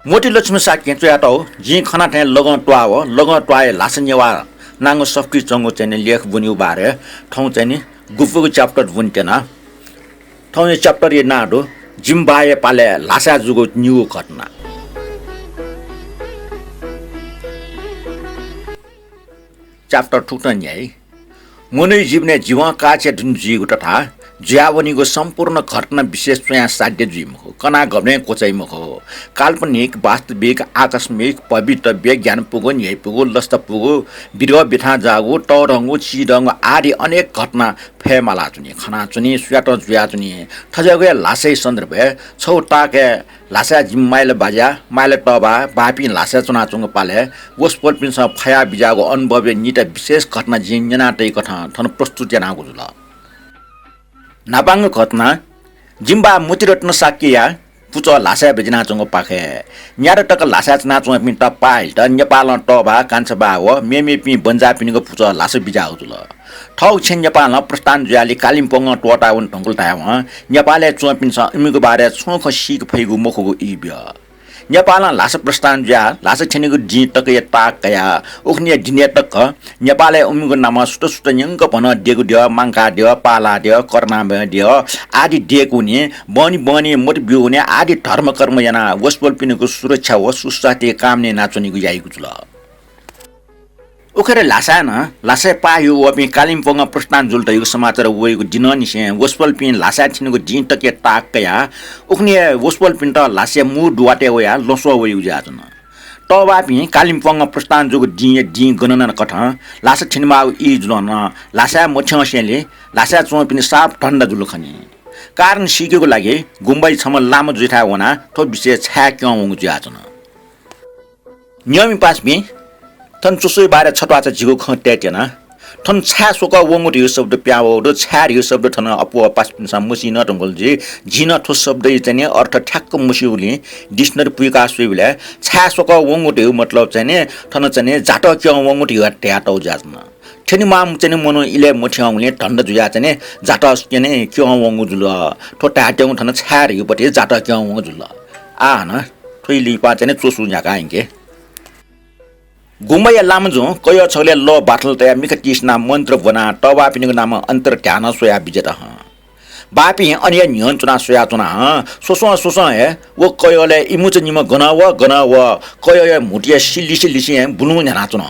मोटी लक्ष्मी शाक्य चुयाटौ जी खना ठे लगन twaa हो लगन twaa लासन्यवा नांगो सफ्टी चंगो चाहिँ लेख बुन्यु बारे ठौ चाहिँ गुफुको च्याप्टर बुन्टेना ठौ यो च्याप्टर ये नाडो जिम्बाए पाले लासा जुगो न्यू घटना च्याप्टर 2 टन है मुनि जीवने जीवा काचे जुन जीव तथा ज्यावनीको सम्पूर्ण घटना विशेष स्वयं साध्य जीव हो कना घट्ने कोचाइमा हो काल्पनिक वास्तविक आकस्मिक पवित्र ज्ञान पुगो न्याय पुगो लस्त पुगो बिरह बिथा जागो टरङ्गो चिरङ्गो आदि अनेक घटना फेमाला चुनी खना चुनी स्वेटर जुया चुनी ठजगे लासै सन्दर्भ छौ ताके लासा जिम्माइल बाजा माइल टबा बापी लासा चुना चुङ पाले वसपोल पिनस फया बिजागो अनुभव निटा विशेष घटना जिन्जना तै कथा थन प्रस्तुत जनाको जुल नापाङ्ग घटना जिम्बा मोतिरत्न साकिया पुच लासा बेजना चंगो पाखे न्यार टक लासा चना चंगो पिन टपाइल त नेपाल टबा कान्छबा हो मेमे पि बन्जा पिनको पुच लासा बिजाउ जुल ठौ छेन नेपाल प्रस्थान ज्याली कालिम्पोङ टोटाउन ढंगल ताव नेपालले चोपिन छ इमिको बारे छोख सिक फैगु मुखगु इब्य नेपाल लासा प्रस्थान ज्या लासा छेनेको जी टक या ताक कया उखने दिने टक नेपालले उमिको नाम सुट सुट यंग भन देगु दियो मांका दियो पाला दियो कर्ना दियो आदि देगु नि बनी बनी मोट बिउ ने आदि धर्म कर्म याना वसपोल पिनको सुरक्षा व सुसाते कामने नाचनीको याइगु जुल उखेर लासा न लासा पायो वपि कालिम्पोङ प्रस्थान जुल्टयो समाचार वएको दिन निसे वसपोल पिन लासा छिनको दिन टके ताकया उखने वसपोल पिन त लासे मु दुवाटे वया लसो वयु जाजन तबा पि कालिम्पोङ प्रस्थान जुगु दिन गणना कठ लासा छिनमा इ जुलन लासा मोछसेले लासा चो पिन साफ ठण्डा जुल खनी कारण सिकेको लागि गुम्बाई छम लामो जुठा वना थो विशेष छा क्यौ जाजन नियम पास बि थन चुसुई बारे छटवाचा जिगो खटेटेना थन छा सोक वंगु यो शब्द प्याओ र छार यो शब्द थन अपो पास पिनसा मुसी न ढंगल जी जिन थो शब्द चाहिँ अर्थ ठ्याक्क मुसिउली डिक्सनरी पुइका सुइले छा सोक वंगु यो मतलब चाहिँ थन चाहिँ जाट क्यौ वंगु यो ट्याटौ जाजन थनि माम चाहिँ मनो इले मोठ्याउले ठण्ड जुया चाहिँ जाट चाहिँ क्यौ वंगु जुल थो ट्याटौ थन छार यो पटे जाट क्यौ वंगु जुल आ न थोइली पा चाहिँ चोसु न्याका इंगे गुम्बाया लामजो कयो छले ल बाटल तया मिक तिसना मन्त्र बना टबा पिनको नाम अन्तर ध्यान सोया बिजेता बापी अन्य न्यन चुना सोया चुना सोसो है वो कयोले इमुच निम गना व कयो मुटिया सिलिसी बुलु न्याना चुना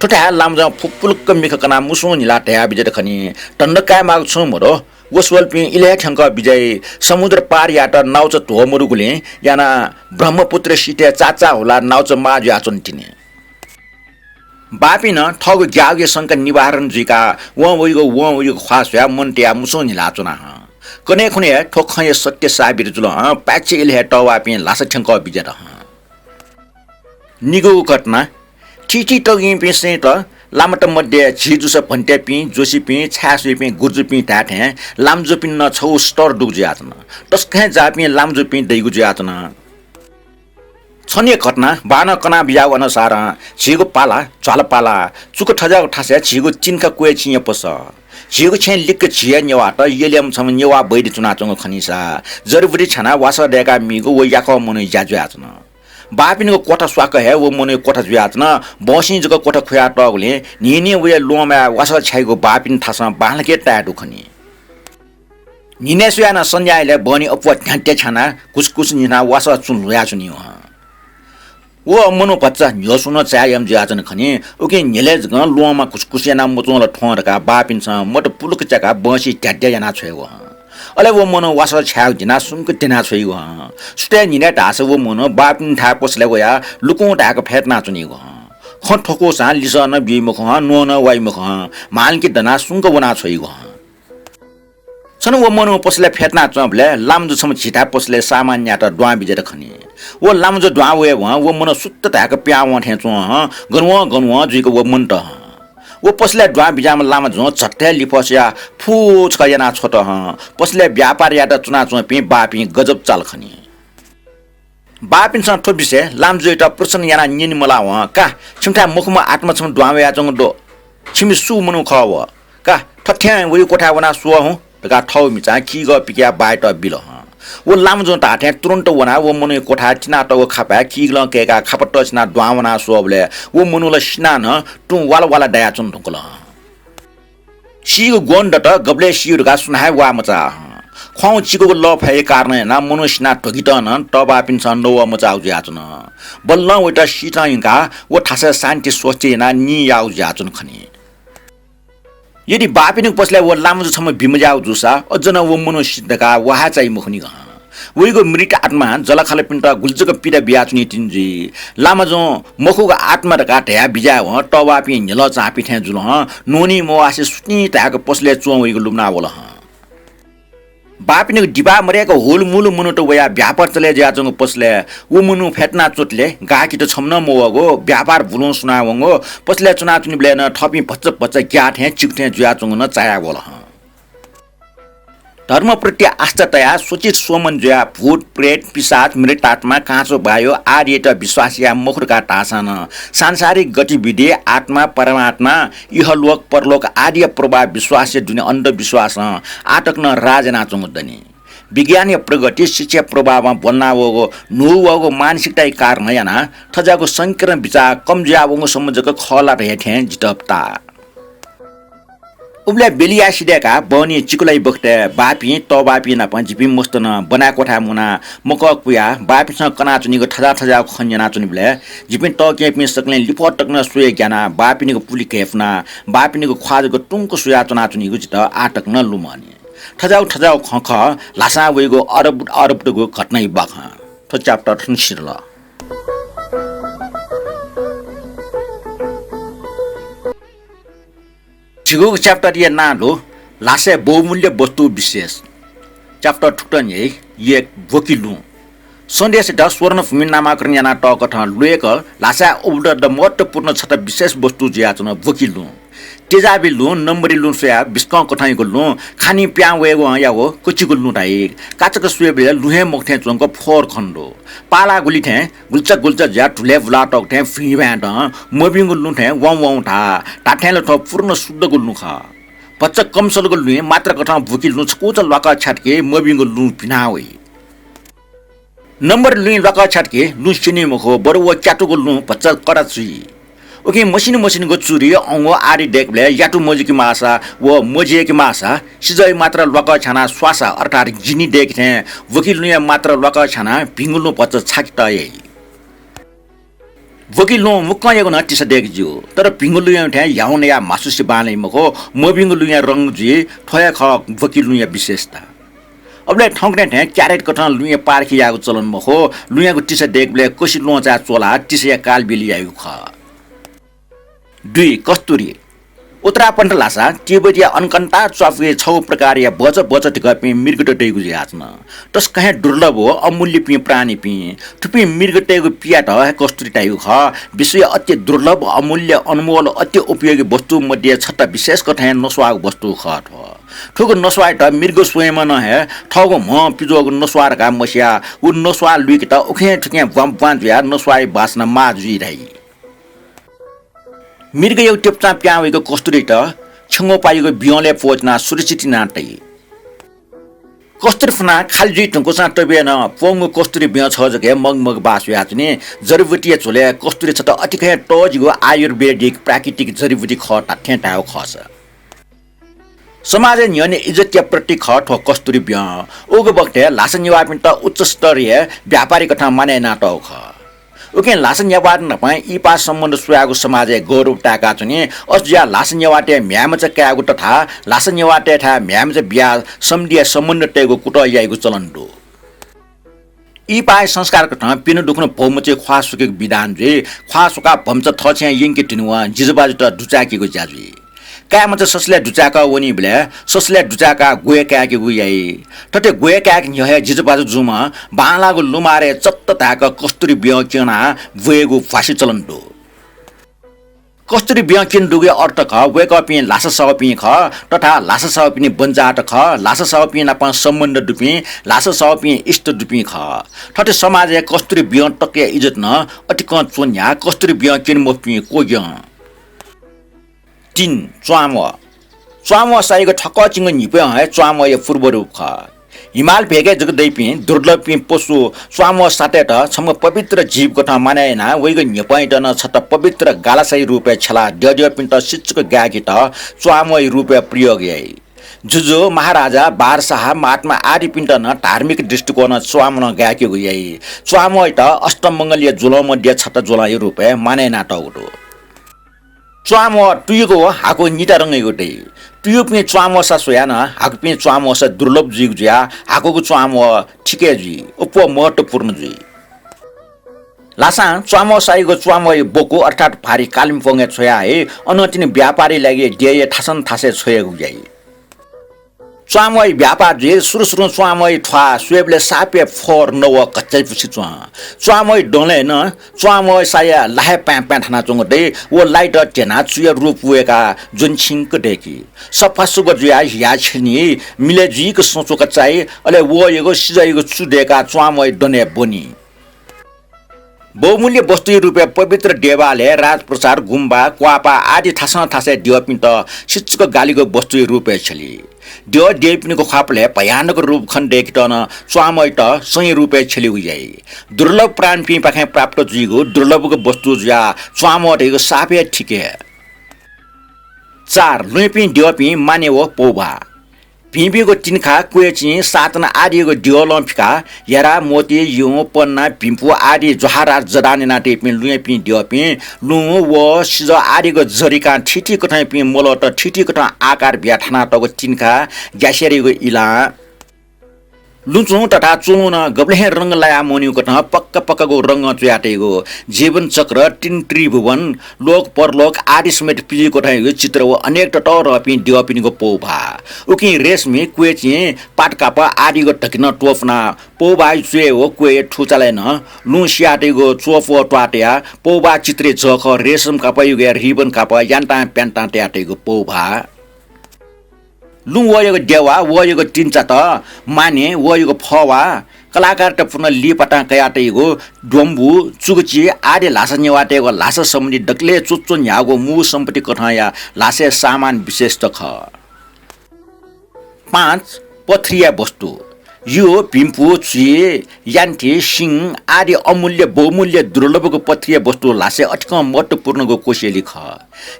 ठोटा लामजो फुपुलक मिक कना मुसु निला तया बिजेता खनी टन्डकाय माग छु मरो वसवल पि इले ठंक विजय समुद्र पार याट नाउच धोमरुगुले याना ब्रह्मपुत्र सिटे चाचा होला नाउच माज याचन तिने बापिन ठग ग्यागे संक निवारण जिका वयो खासया मनटिया मुसो निलाचुना कने खुने ठोखय सत्य साबिर जुल प्याचे इले टवा पि लास ठंक बिजेर निगो घटना ठिठी टगि पिसे त लामट मध्ये छिजुस भन्टे पि जोसी पि छासु पि गुर्जु पि टाठे लामजु पि न छौ स्टर दुग ज्यातन तस्कै जापि लामजु पि दैगु ज्यातन छने घटना बान कना बिजाउ अनुसार छिगो पाला चाल पाला चुक ठजाको ठासे छिगो चिनका कुए छिय पस छिगो छे लिक छिय नेवा त यलेम छम नेवा बैदि चुना चंग खनिसा जरुबुरी छना वासा देगा मिगो व याको मनै जाजु आछन बापिनको कोठा स्वाक हे वो मनै कोठा जुयाछन बसिन जको कोठा खुया टगले निने व लोमा वासा छाइगो बापिन थासा बालके टाटु खनि निने सुयाना संज्ञाले बनि अपवा ढ्याटे छना कुसकुस निना वासा चुन लया चुनि हो वो मनो बच्चा न्यो सुन चायम ज्याजन खनि ओके नेलेज ग लोमा कुसकुसियाना मोचोला ठोरका बापिन छ मट पुलुक चका बसी ट्याट्या याना छेगो अले वो मनो वासा छाउ दिना सुनको दिना छेगो स्टे निने ढास वो मनो बापिन था पसले गया लुकु ढाक फेटना चुनिगो ख ठोको सा लिसन बिमुख नो न वाइमुख मालकी दना सुनको बना छेगो छन वो मनो पसले फेटना चबले लामजु छम छिटा पसले सामान्य त द्वा बिजेर खनि वो लामजु द्वा वो मनो सुत्त ताक प्याव ठेचो गनव जुइको वो मन त वो पसले द्वा बिजाम लाम झो छट्टे लिपस्या फुच कयना छोट पसले व्यापार या त चुना चो पि बापि गजब चाल खनि बापिन स ठोबिसे लामजु त प्रसन याना निन मला व का छिमटा मुखमा आत्मा छम द्वा या जंग दो छिमि सु मनु खव का ठठ्या वो कोठा बना सु हु का ठौ मिचा की ग पिक्या बाइट बिल वो लाम जो ताठे तुरंत वना वो मनु कोठा चिना त वो खापा किगल केका खापट चिना द्वावना सोबले वो मनुला सिना न टु वाला वाला दया चुन ढुकल सिगु गोन्ड त गब्ले सियुरगा सुनाय वा मचा ख्वाउ चिको ल फए कारण ना मनु सिना ठगित न तबा पिन सन नो मचाउ ज्याचन बल्ल वटा सिटाइका वो ठासे शान्ति सोचे ना नि याउ ज्याचन खनी यदि बापिन पसले वो लाम जो छम बिमजाउ जुसा अजन वो मनु सिद्धका वहा चाहिँ मुखनी ग वइगो मृत आत्मा जलखाले पिन्ट गुल्जको पिरा बियाचुनी तिन्जी लामा जो मखुको आत्मा रका ढ्या बिजा हो तबा पि झल चापि थे जुल नोनी मोआसे सुनी ताको पसले चुवा वइगो लुमना बोल बापिन डिबा मरेको होल मुल मुनु त वया व्यापार चले ज्याजंग पसले उ मुनु फेटना चोटले गाकी त छम्न मोगो व्यापार भुलु सुनावंगो पसले चुना चुनी ब्लेन थपि भच्च भच्च ग्या थे चिक्थे ज्याजंग न चाया बोल धर्म प्रति आस्थातया सूचित सोमन ज्या भूत प्रेत पिशाच मृत आत्मा काँचो भयो आर्य त विश्वासिया मुखुरका टासन सांसारिक गतिविधि आत्मा परमात्मा इहलोक परलोक आर्य प्रभाव विश्वास दुने अन्धविश्वास आटक्न राजना चुङ्दनी विज्ञानीय प्रगति शिक्षा प्रभावमा बन्नावगो नुवगो मानसिकता कारण याना थजाको संकीर्ण विचार कमज्यावगो सम्बन्धको खला रहेथे जितप्ता उबले बेलिया सिडेका बनी चिकुलाई बख्ते बापी त बापी न पञ्जिपि मस्तन बना कोठा मुना मक कुया बापीसँग कना चुनीको ठजा ठजा खन्जना चुनीबले जिपिन त के पि सकले लिपट टक्न सुए ज्ञाना बापीनीको पुली केफना बापीनीको ख्वाजको टुङको सुया चना चुनीको जित आटक न लुमनी ठजाउ ठजाउ खख लासा वइगो अरब अरबको घटनै बख थ च्याप्टर थन्सिरल जिगो च्याप्टर ये नालो लासे बहुमूल्य वस्तु विशेष च्याप्टर ठुक्टन ये वकिलु सन्देश द स्वर्ण भूमि नामाकरण याना टकठ लुएक लासा उब्ड द महत्वपूर्ण छत विशेष वस्तु ज्याचन वकिलु तेजाबी लु नम्बरी लु सोया बिस्क कठाइ गल्नु खानी प्या वेगो या हो कुची गल्नु ताइ काचक सुएबे लुहे मखथे चंको फोर खण्डो पाला गुली थे गुल्च ज्या ठुले बुला टक थे फिब्याट मबिङ गल्नु थे वं वं ठा टाठेले थ पूर्ण शुद्ध गल्नु ख पच्च कमसल गल्नु मात्र कठा भुकिल्नु छकोच लका छटके मबिङ गल्नु पिनावै नम्बर लु लका छटके लु सिनी मखो बरु व Kyato गल्नु पच्च Karachi okay machine go चुरी अंगो आरी देखले याटु मजिकी मासा व मजिएकी मासा सिजै मात्र लक छाना स्वासा अर्थात जिनी देखथे वकिल नुया मात्र लक छाना भिंगुल्नु पच्च छाकितय वकिल नु मुक्का यगो न टिस देखजु तर भिंगुल्नु या थे याउने या मासुसी बाले मखो मबिंगुल्नु या रंगजी थया ख वकिल नुया विशेषता अबले ठंगने थे क्यारेट कठन लुया पार्की यागो चलन मखो लुयाको टिस देखले कोसी लोचा चोला टिसया काल बेली आयु ख 2 कस्तुरी उत्तरापन्ट लासा तिब्बतिया अनकन्ता चफे 6 प्रकार या बच टिकपि मृगट टेगु याचन तस कहे दुर्लभ हो अमूल्य पि प्राणी पि थुपि मृगटेगु पियाट कस्तुरी टाइगु ख विषय अति दुर्लभ अमूल्य अनमोल अति उपयोगी वस्तु मध्ये छटा विशेष कथे नस्वाग वस्तु ख ठुको नस्वाय त मृग स्वयं न हे ठगो म पिजोगु नस्वार का मसिया उ नस्वा लुइक त उखे ठुके बम पाँच या नस्वाय बास्न माजुइ रही मृग यो टेप्चा प्यावेको कस्तुरी त छंगो पाइको बियोले पोचना सुरक्षित नाटै कस्तुरी फना खालजी टुको सा तबेन पोंगो कस्तुरी बियो छ जगे मगमग बास याचने जडीबुटी छोले कस्तुरी छ त अतिकै टजिगो आयुर्वेदिक प्राकृतिक जडीबुटी ख टाठ्या टाउ खस समाज न्यने इज्जत प्रति ख ठो कस्तुरी बियो ओगो बक्ते लासन युवापिन त उच्च स्तरीय व्यापारी कथा माने नाटौ ख ओके लासन यावाट नपाए इपा सम्बन्ध सुयागो समाज गौरव टाका चने अस्या लासन यावाटे म्यामच क्यागो तथा लासन यावाटे था म्यामच बिया सम्दिया सम्बन्ध टेगो कुट याइगो चलन्दो इपा संस्कार कथा पिन दुख्न बहुमचे ख्वासुके विधान जे ख्वासुका भम्च थछ्या यिङके तिनुवा जिजबाज त दुचाकीको जाजु काय मच ससले दुचाका वनी ब्ले ससले दुचाका गोए क्याके गुयाई तते गोए क्याक न्यहे जिजबाज जुमा बालागो लुमारे चत्त ताक कस्तुरी बियो केना वेगु फासी चलन्दो कस्तुरी बियो किन दुगे अर्थ ख वेक अपि लास सपि ख तथा लास सपि बन्जाट ख लास सपि नपा सम्बन्ध दुपि लास सपि इष्ट दुपि ख तते समाज कस्तुरी बियो टके इज्जत न अटिक चोन्या कस्तुरी बियो किन मोपि कोग्य 3 च्वाम साइको ठक्क चिङ निपे है च्वाम ये पूर्व रूप ख हिमाल भेगे जगदै पि दुर्लभ पि पशु स्वाम सातेट छम पवित्र जीव कथा मानेना वैग न्यपैट न छत पवित्र गालासै रुपे छला ड्य पिन्ट शिक्षक गागित स्वामय रुपे प्रयोग यई जुजु महाराजा बारशाह महात्मा आदि पिन्ट न धार्मिक दृष्टिकोण स्वाम न गाकेको यई स्वामय त अष्टमंगलीय जुलो मध्ये छत जुलाई रुपे मानेना टौटो स्वाम तुयको हाको निटा रंगेको टै तुयो पे च्वाम सा सोयान हाको पे च्वाम सा दुर्लभ जीव ज्या हाको च्वाम ठिकै जी उप महत्वपूर्ण जी लासा च्वाम साइको च्वाम बोको अर्थात भारी कालिम्पोङ छोया है अनतिन व्यापारी लागि डेय थासन थासे छोएको जाई च्वामय व्यापार जे सुरु च्वामय ठ्वा स्वेबले सापे फोर नव कच्चै पुछि च्वामय डोले न च्वामय साया लाहे प्या प्या थाना चंगदे वो लाइट टेना चुय रूप वेका जुन छिंक डेकी सफा सुग जुया या छिनी मिले जी को सोचो कच्चाई अले वो यगो सिजयगो चुडेका च्वामय डने बनी बहुमूल्य वस्तु रूपे पवित्र देवालय राजप्रसाद गुम्बा क्वापा आदि थासे दिवपिन्ट शिक्षक गालीको वस्तु रूपे छली दिव देवपिनको खापले भयानक रूप खण्डेकिटन स्वामैट सही रूपे छली हुई दुर्लभ प्राण पि पाखे प्राप्त जुइगो दुर्लभको वस्तु जुया स्वामटेको सापे ठिके 4 लुइपि दिवपि माने वो पौभा पिबीको तिनखा कुएची सातना आदिको दियोलम्फिका यारा मोती यु पन्ना पिम्पु आदि जहारा जदानेना टेपिन लुएपि दियोपि लु व सिज आदिको जरिका ठिठी कठै पि मोलट ठिठी कठा आकार ब्याठना तको तिनखा ग्यासेरीको इला लुचु तथा चुन गब्ले रंग लाया मोनिउ कठा पक्का रंग च्याटेको जीवन चक्र तीन त्रिभुवन लोक परलोक आदि समेत पिजी कोठाइको चित्र व अनेक टटर पि दिवपिनको पौभा उकि रेशमी कुएची पाटकाप आदिको ढकिन टोफना पौभा चुए हो कुए ठुचालेन लु स्याटेको चोफ ट्वाट्या पौभा चित्रे जख रेशम कापयुगे रिबन काप यान्टा प्यान्टा ट्याटेको पौभा लु वयको देवा वयको तिनचा त माने वयको फवा कलाकार त पुनः लिपटा कयाटेको डोम्बु चुगची आदि लासा नेवाटेको लासा सम्बन्धी डक्ले चुच्चो न्यागो मु सम्पत्ति कठाया लासे सामान विशेष त ख 5 पथरिया वस्तु यो पिम्पु चुए यान्टी सिंह आदि अमूल्य बहुमूल्य दुर्लभको पथरिया वस्तु लासे अटिक महत्वपूर्णको कोसेली ख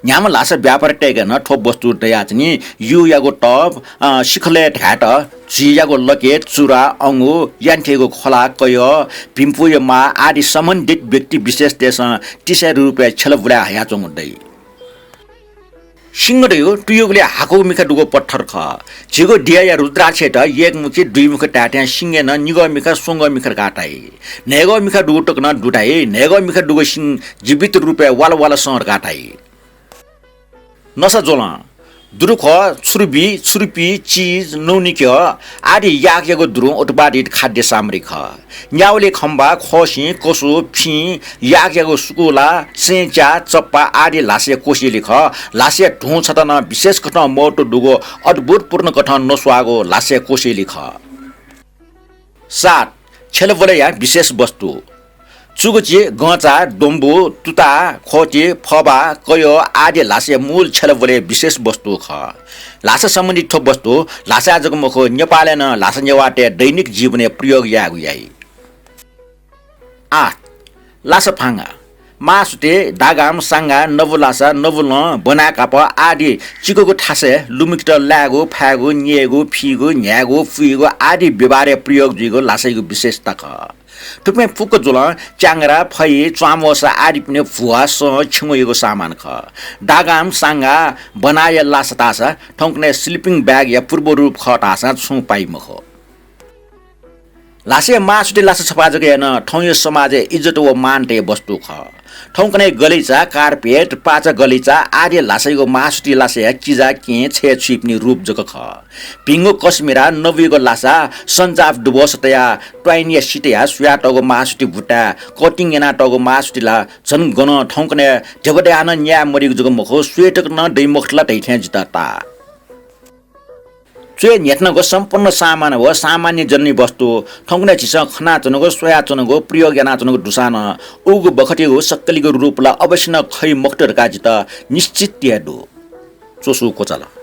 न्याम लासे व्यापार टेगन ठोप वस्तु दयाचनी यु यागो टप शिखले ढाट चियागो लकेट चुरा अंगु यान्ठेको खोला कय पिम्पु मा आदि सम्बन्धित व्यक्ति विशेष देश टिसे रुपे छलबुला हया चंगदै सिंहडयो टुयोगले हाको मिखा दुगो पत्थर ख झिगो दिया या रुद्राक्ष त एक मुखी दुई मुख टाट्या सिंगेन निग मिखा सोंग मिखर काटाई नेगो मिखा दुगो टकन दुटाई नेगो मिखा दुगो सिंह जीवित रुपे वाल सहर काटाई नसा जोला दुरुख छुर्पी चीज नौनिक्य आदि याकेको दुरु उत्पादित खाद्य सामग्री ख न्याउले खम्बा खसी कसो फी याकेको सुकुला सेचा चप्पा आदि लासे कोसिली ख लासे ढुँ छतन विशेष कठन मोटो दुगो अद्भुतपूर्ण कठन नस्वागो लासे कोसिली ख 7 छेलबलया विशेष वस्तु चुगची गचा डोम्बु तुता खोटी फबा कयो आदि लासे मूल छेलबले विशेष वस्तु ख लासा सम्बन्धी ठोप वस्तु लासा आजको मुखो नेपालेन लासा नेवाटे दैनिक जीवने प्रयोग यागु याई 8 लासा फांगा मासुटे दागाम सांगा नवलासा नवल बनाकाप आदि चिकोको ठासे लुमिक्ट लागो फागो न्येगो फिगो न्यागो फुइगो आदि व्यवहार प्रयोग जिगो लासैको विशेषता ख टुपमे फुक जुल च्याङ्रा फै च्वामोसा आदि पनि फुवा स छिङोएको सामान ख दागाम सांगा बनाय लासतासा ठौकने स्लिपिङ ब्याग या पूर्व रूप खटासा छु पाइमख लासे मासुटे लासा छपाजक हेर्न ठौय समाज इज्जत व मानटे वस्तु ख ठौकने गलिचा कार्पेट पाचा गलिचा आदि लासैको मासुटी लासे किजा के छे छिप्नी रूप जक ख पिंगो कश्मीरा नवीको लासा सञ्जाफ डुबसतया ट्वाइनिया सिटया सुयाटको मासुटी भुट्टा कटिङेना टको मासुटीला झन गन ठौकने जबडे आन न्या मरिको जक मखो स्वेटक न दैमखला दैठ्या जिता चुए नेट्नको सम्पूर्ण सामान हो सामान्य जन्य वस्तु ठौकने छिस खना चनको सोया चनको प्रयोग याना चनको दुसान उगु बखटेको सक्कलीको रूपला अवश्य न खै मक्टरका जित निश्चित त्याडो चोसु कोचाला